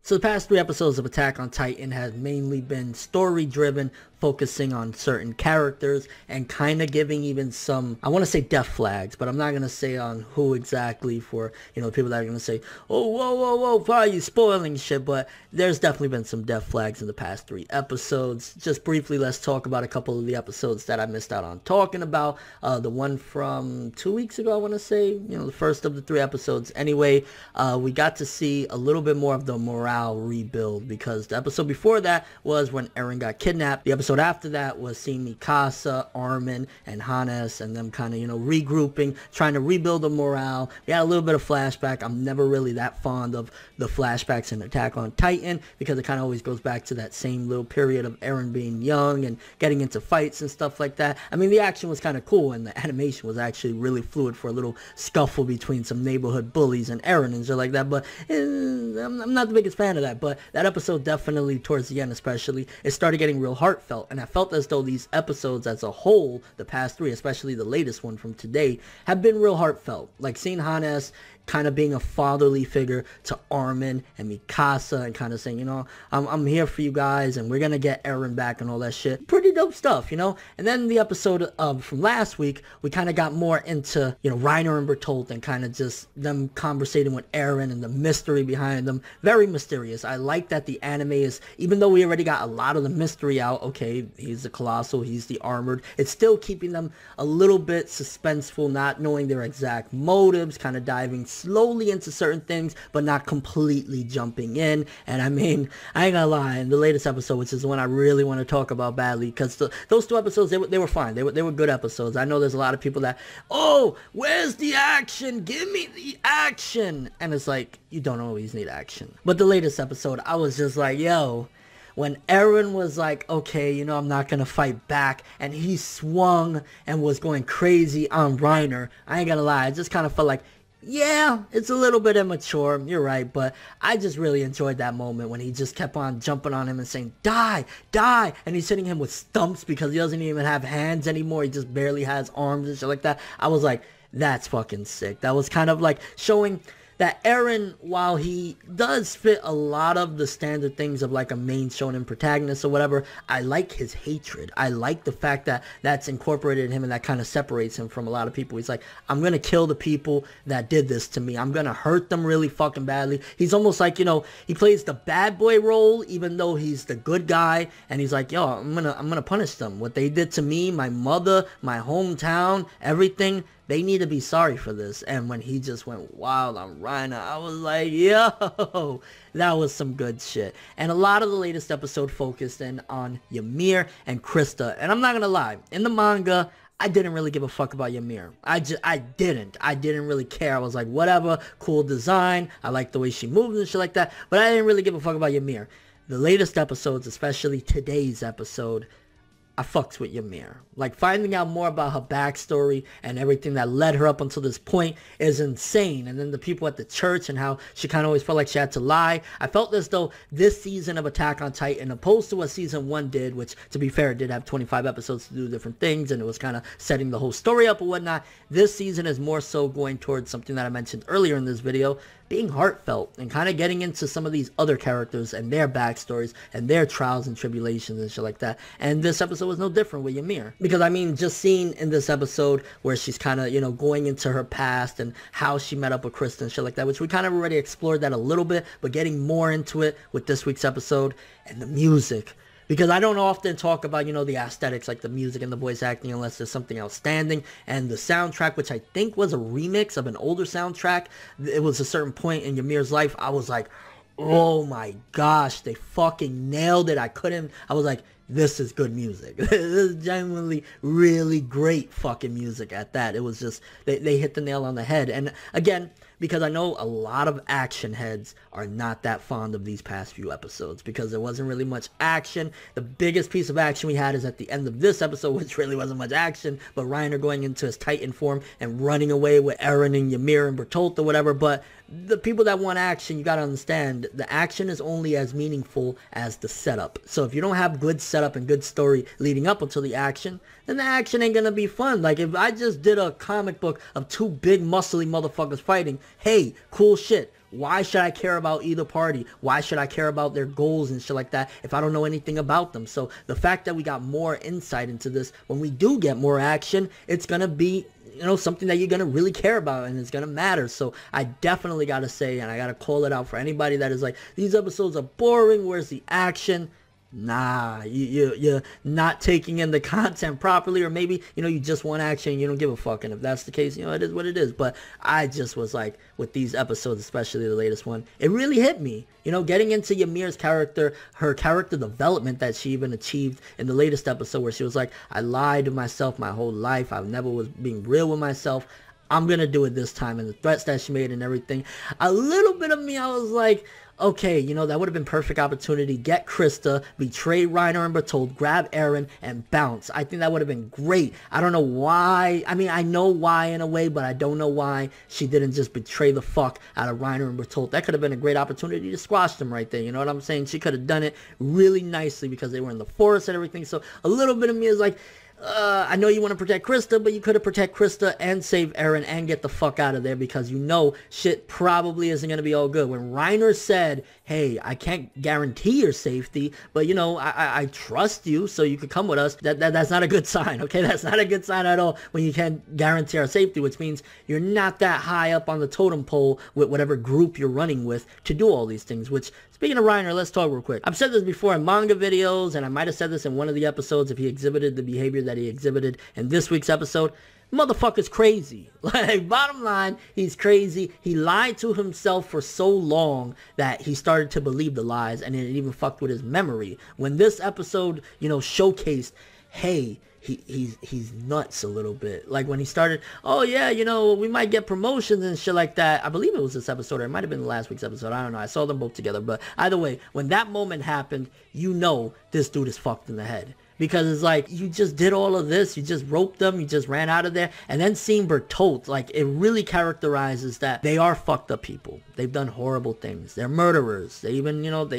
So the past 3 episodes of Attack on Titan has mainly been story driven, focusing on certain characters and kind of giving even some, I want to say death flags, but I'm not going to say on who exactly for, people that are going to say, oh, whoa, why are you spoiling shit? But there's definitely been some death flags in the past 3 episodes. Just briefly, let's talk about a couple of the episodes that I missed out on talking about. The one from 2 weeks ago, I want to say, the first of the 3 episodes. Anyway, we got to see a little bit more of the morale rebuild, because the episode before that was when Eren got kidnapped. The episode after that was seeing Mikasa, Armin, and Hannes and them kind of, regrouping, trying to rebuild the morale. We had a little bit of flashback. I'm never really that fond of the flashbacks in Attack on Titan, because it kind of always goes back to that same little period of Eren being young and getting into fights and stuff like that. I mean, the action was kind of cool, and the animation was actually really fluid for a little scuffle between some neighborhood bullies and Eren and shit like that, but I'm not the biggest fan of that. But that episode, definitely towards the end especially, it started getting real heartfelt, and I felt as though these episodes as a whole, the past 3, especially the latest one from today, have been real heartfelt. Like seeing Hannes kind of being a fatherly figure to Armin and Mikasa and kind of saying, I'm here for you guys and we're gonna get Eren back and all that shit. Pretty dope stuff, And then the episode from last week, we kind of got more into, Reiner and Bertolt and kind of just them conversating with Eren and the mystery behind them. Very mysterious. I like that the anime is, even though we already got a lot of the mystery out, okay, he's the Colossal, he's the Armored, it's still keeping them a little bit suspenseful, not knowing their exact motives, kind of diving slowly into certain things, but not completely jumping in. And I mean, I ain't gonna lie, in the latest episode, which is the one I really want to talk about badly, because those 2 episodes, they were fine. They were good episodes. I know there's a lot of people that, oh, where's the action? Give me the action. And it's like, you don't always need action. But the latest episode, I was just like, yo, when Eren was like, okay, I'm not going to fight back, and he swung and was going crazy on Reiner, I ain't gonna lie, I just kind of felt like, yeah, it's a little bit immature, you're right, but I just really enjoyed that moment when he just kept on jumping on him and saying, die, die, and he's hitting him with stumps because he doesn't even have hands anymore, he just barely has arms and shit like that. I was like, that's fucking sick. That was kind of like showing that Eren, while he does fit a lot of the standard things of like a main shonen protagonist or whatever, I like his hatred. I like the fact that that's incorporated in him, and that kind of separates him from a lot of people. He's like, I'm going to kill the people that did this to me. I'm going to hurt them really fucking badly. He's almost like, he plays the bad boy role, even though he's the good guy. And he's like, yo, I'm going to punish them. What they did to me, my mother, my hometown, everything, they need to be sorry for this. And when he just went wild on Reiner, I was like, yo, that was some good shit. And a lot of the latest episode focused in on Ymir and Krista. And I'm not gonna lie, in the manga, I didn't really give a fuck about Ymir. I didn't really care. I was like, whatever, cool design. I like the way she moves and shit like that. But I didn't really give a fuck about Ymir. The latest episodes, especially today's episode, I fucks with Ymir. Like, finding out more about her backstory and everything that led her up until this point is insane. And then the people at the church and how she kind of always felt like she had to lie. I felt as though this season of Attack on Titan, opposed to what season 1 did, which, to be fair, it did have 25 episodes to do different things, and it was kind of setting the whole story up and whatnot. This season is more so going towards something that I mentioned earlier in this video, being heartfelt and kind of getting into some of these other characters and their backstories and their trials and tribulations and shit like that. And this episode was no different with Ymir, because I mean, just seeing in this episode where she's kind of, going into her past and how she met up with Krista and shit like that, which we kind of already explored that a little bit, but getting more into it with this week's episode. And the music, because I don't often talk about, the aesthetics, like the music and the voice acting, unless there's something outstanding. And the soundtrack, which I think was a remix of an older soundtrack, it was a certain point in Ymir's life, I was like, oh my gosh, they fucking nailed it. I was like, this is good music. This is genuinely really great fucking music at that. It was just, they hit the nail on the head. And again, because I know a lot of action heads are not that fond of these past few episodes, because there wasn't really much action. The biggest piece of action we had is at the end of this episode, which really wasn't much action, but Reiner going into his Titan form and running away with Eren and Ymir and Bertolt or whatever. But the people that want action, you gotta understand, the action is only as meaningful as the setup. So if you don't have good setup and good story leading up until the action, then the action ain't gonna be fun. Like, if I just did a comic book of 2 big muscly motherfuckers fighting, hey, cool shit. why should I care about either party? Why should I care about their goals and shit like that if I don't know anything about them? So the fact that we got more insight into this, when we do get more action, it's gonna be, you know, something that you're gonna really care about and it's gonna matter. So I definitely gotta say, and I gotta call it out for anybody that is like, these episodes are boring, where's the action? Nah, you're not taking in the content properly, or maybe, you know, you just want action and you don't give a fuck. And if that's the case, you know, it is what it is. But I just was like, with these episodes, especially the latest one, it really hit me. You know, getting into Ymir's character, her character development that she even achieved in the latest episode, where she was like, I lied to myself my whole life. I never was being real with myself. I'm gonna do it this time. And the threats that she made and everything, a little bit of me, I was like, okay, you know, that would have been perfect opportunity. Get Krista, betray Reiner and Bertolt, grab Eren, and bounce. I think that would have been great. I don't know why. I mean, I know why in a way, but I don't know why she didn't just betray the fuck out of Reiner and Bertolt. That could have been a great opportunity to squash them right there. You know what I'm saying? She could have done it really nicely because they were in the forest and everything. So a little bit of me is like, I know you want to protect Krista, but you could have protect Krista and save Eren and get the fuck out of there, because you know shit probably isn't going to be all good. When Reiner said, hey, I can't guarantee your safety, but, you know, I trust you, so you could come with us, that's not a good sign, okay? That's not a good sign at all when you can't guarantee our safety, which means you're not that high up on the totem pole with whatever group you're running with to do all these things, which, speaking of Reiner, let's talk real quick. I've said this before in manga videos, and I might have said this in one of the episodes if he exhibited the behavior that he exhibited in this week's episode. Motherfucker's crazy. Like, bottom line, he's crazy. He lied to himself for so long that he started to believe the lies, and it even fucked with his memory. When this episode, you know, showcased, hey, he's nuts a little bit. Like when he started, oh yeah, you know, we might get promotions and shit like that. I believe it was this episode, or it might have been last week's episode. I don't know. I saw them both together. But either way, when that moment happened, you know this dude is fucked in the head. Because it's like, you just did all of this, you just roped them, you just ran out of there, and then seeing Bertolt, like, it really characterizes that they are fucked up people. They've done horrible things. They're murderers. They even, you know,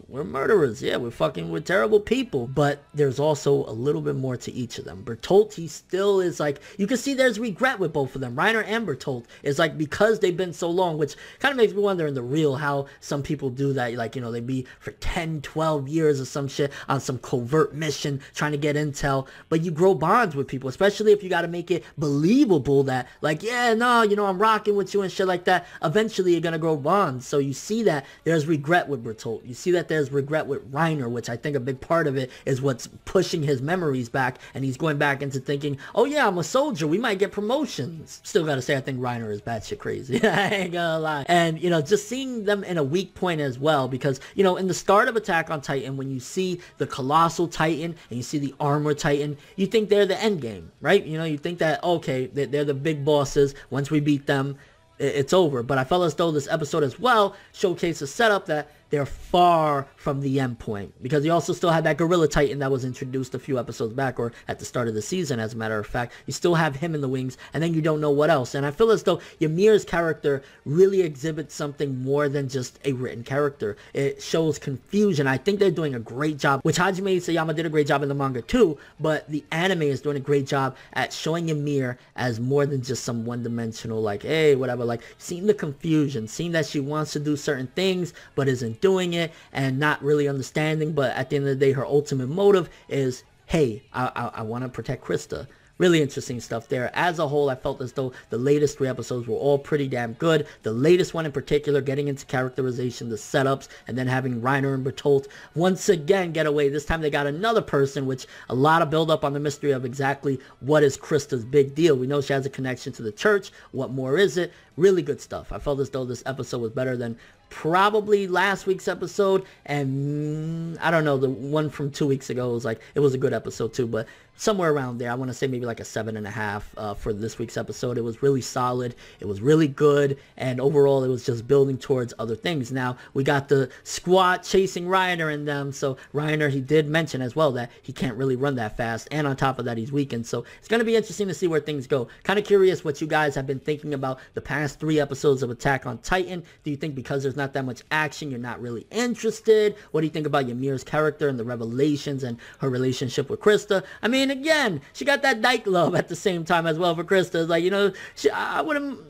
we're murderers. Yeah, we're terrible people. But there's also a little bit more to each of them. Bertolt, he still is like, you can see there's regret with both of them. Reiner and Bertolt is like, because they've been so long, which kind of makes me wonder in the real how some people do that. Like, you know, they be for 10, 12 years or some shit on some covert mission, trying to get intel, but you grow bonds with people, especially if you got to make it believable that, like, yeah, no, you know, I'm rocking with you and shit like that. Eventually you're gonna grow bonds. So you see that there's regret with Bertolt. You see that there's regret with Reiner, which I think a big part of it is what's pushing his memories back, and he's going back into thinking, oh yeah, I'm a soldier, we might get promotions. Still gotta say, I think Reiner is batshit crazy. I ain't gonna lie. And, you know, just seeing them in a weak point as well, because, you know, in the start of Attack on Titan, when you see the Colossal Titan and you see the Armor Titan, you think they're the end game, right? You know, you think that, okay, they're the big bosses. Once we beat them, it's over. But I felt as though this episode as well showcased a setup that they're far from the end point, because you also still had that Gorilla Titan that was introduced a few episodes back, or at the start of the season, as a matter of fact. You still have him in the wings, and then you don't know what else. And I feel as though Ymir's character really exhibits something more than just a written character. It shows confusion. I think they're doing a great job, which Hajime Isayama did a great job in the manga too, but the anime is doing a great job at showing Ymir as more than just some one-dimensional, like, hey, whatever, like, seeing the confusion, seeing that she wants to do certain things, but isn't doing it, and not really understanding, but at the end of the day, her ultimate motive is, hey, I want to protect Krista. Really interesting stuff there. As a whole, I felt as though the latest 3 episodes were all pretty damn good. The latest one in particular, getting into characterization, the setups, and then having Reiner and Bertolt once again get away. This time they got another person, which a lot of build up on the mystery of exactly what is Krista's big deal. We know she has a connection to the church. What more is it? Really good stuff. I felt as though this episode was better than probably last week's episode, and I don't know, the one from 2 weeks ago was like, it was a good episode too, but somewhere around there. I want to say maybe like a 7.5 for this week's episode. It was really solid. It was really good, and overall it was just building towards other things. Now we got the squad chasing Reiner and them, so Reiner, he did mention as well that he can't really run that fast, and on top of that he's weakened, so it's going to be interesting to see where things go. Kind of curious what you guys have been thinking about the past 3 episodes of Attack on Titan. Do you think because there's not that much action, you're not really interested? What do you think about Ymir's character and the revelations and her relationship with Krista? I mean, mean, again, she got that dyke love at the same time as well for Krista. It's like, you know,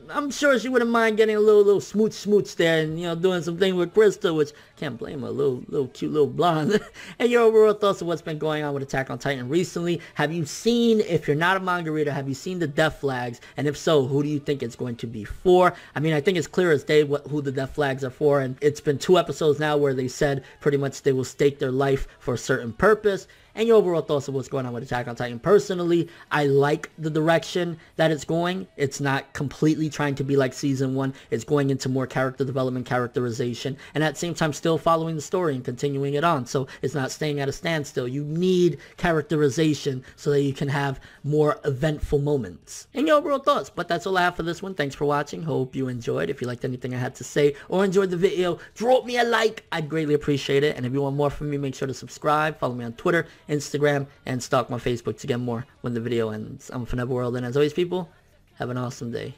I'm sure she wouldn't mind getting a little smooch there and, you know, doing something with Krista, which can't blame her, little cute little blonde. And your overall thoughts of what's been going on with Attack on Titan recently. Have you seen, if you're not a manga reader, have you seen the death flags? And if so, who do you think it's going to be for? I mean, I think it's clear as day who the death flags are for, and it's been 2 episodes now where they said pretty much they will stake their life for a certain purpose. And your overall thoughts of what's going on with Attack on Titan. Personally, I like the direction that it's going. It's not completely trying to be like season 1. It's going into more character development, characterization, and at the same time still following the story and continuing it on. So it's not staying at a standstill. You need characterization so that you can have more eventful moments. And your overall thoughts. But that's all I have for this one. Thanks for watching. Hope you enjoyed. If you liked anything I had to say or enjoyed the video, drop me a like. I'd greatly appreciate it. And if you want more from me, make sure to subscribe. Follow me on Twitter, Instagram, and stalk my Facebook to get more when the video ends. I'm ForneverWorld, and as always, people, have an awesome day.